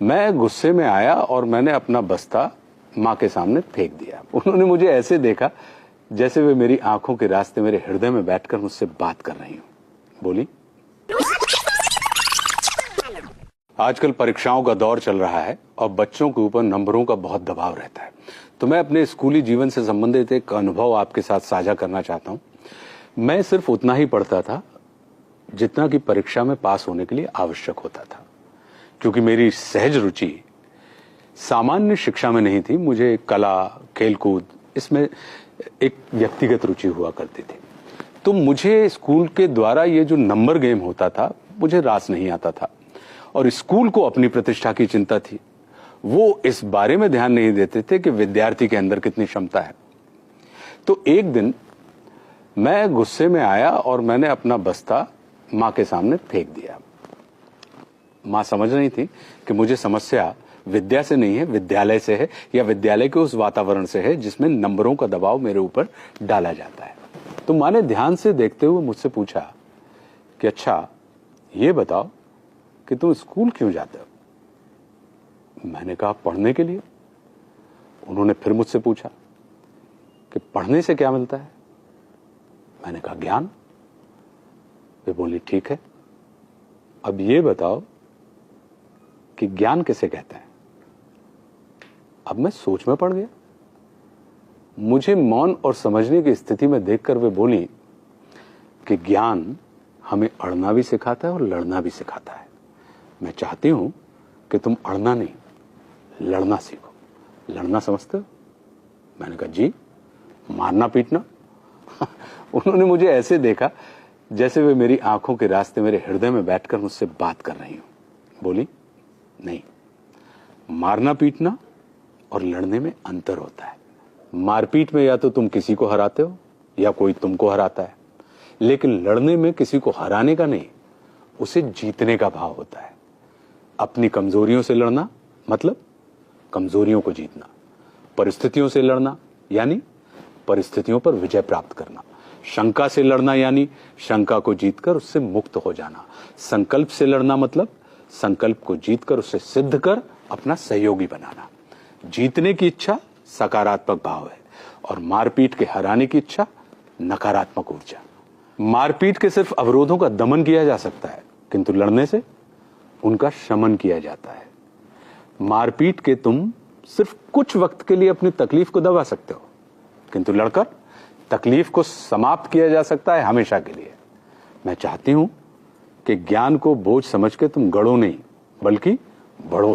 मैं गुस्से में आया और मैंने अपना बस्ता माँ के सामने फेंक दिया। उन्होंने मुझे ऐसे देखा जैसे वे मेरी आंखों के रास्ते मेरे हृदय में बैठकर मुझसे बात कर रही हूं। बोली, आजकल परीक्षाओं का दौर चल रहा है और बच्चों के ऊपर नंबरों का बहुत दबाव रहता है, तो मैं अपने स्कूली जीवन से संबंधित एक अनुभव आपके साथ साझा करना चाहता हूं। मैं सिर्फ उतना ही पढ़ता था जितना कि परीक्षा में पास होने के लिए आवश्यक होता था, क्योंकि मेरी सहज रुचि सामान्य शिक्षा में नहीं थी। मुझे कला, खेलकूद, इसमें एक व्यक्तिगत रुचि हुआ करती थी। तो मुझे स्कूल के द्वारा ये जो नंबर गेम होता था, मुझे रास नहीं आता था। और स्कूल को अपनी प्रतिष्ठा की चिंता थी। वो इस बारे में ध्यान नहीं देते थे कि विद्यार्थी के अंदर कितनी क्षमता है। तो एक दिन मैं गुस्से में आया और मैंने अपना बस्ता माँ के सामने फेंक दिया। माँ समझ रही थी कि मुझे समस्या विद्या से नहीं है, विद्यालय से है, या विद्यालय के उस वातावरण से है जिसमें नंबरों का दबाव मेरे ऊपर डाला जाता है। तो माँ ने ध्यान से देखते हुए मुझसे पूछा कि अच्छा, ये बताओ कि तुम स्कूल क्यों जाते हो? मैंने कहा, पढ़ने के लिए। उन्होंने फिर मुझसे पूछा कि पढ़ने से क्या मिलता है? मैंने कहा, ज्ञान। वे बोली, ठीक है, अब ये बताओ कि ज्ञान किसे कहते हैं? अब मैं सोच में पड़ गया। मुझे मौन और समझने की स्थिति में देखकर वे बोली कि ज्ञान हमें अड़ना भी सिखाता है और लड़ना भी सिखाता है। मैं चाहती हूं कि तुम अड़ना नहीं, लड़ना सीखो। लड़ना समझते हो? मैंने कहा, जी। मारना पीटना? उन्होंने मुझे ऐसे देखा जैसे वे मेरी आंखों के रास्ते मेरे हृदय में बैठकर मुझसे बात कर रही हूं। बोली, नहीं, मारना पीटना और लड़ने में अंतर होता है। मारपीट में या तो तुम किसी को हराते हो या कोई तुमको हराता है, लेकिन लड़ने में किसी को हराने का नहीं, उसे जीतने का भाव होता है। अपनी कमजोरियों से लड़ना मतलब कमजोरियों को जीतना। परिस्थितियों से लड़ना यानी परिस्थितियों पर विजय प्राप्त करना। शंका से लड़ना यानी शंका को जीतकर उससे मुक्त हो जाना। संकल्प से लड़ना मतलब संकल्प को जीतकर उसे सिद्ध कर अपना सहयोगी बनाना। जीतने की इच्छा सकारात्मक भाव है और मारपीट के हराने की इच्छा नकारात्मक ऊर्जा। मारपीट के सिर्फ अवरोधों का दमन किया जा सकता है, किंतु लड़ने से उनका शमन किया जाता है। मारपीट के तुम सिर्फ कुछ वक्त के लिए अपनी तकलीफ को दबा सकते हो, किंतु लड़कर तकलीफ को समाप्त किया जा सकता है हमेशा के लिए। मैं चाहती हूं कि ज्ञान को बोझ समझ के तुम गढ़ो नहीं, बल्कि बढ़ो।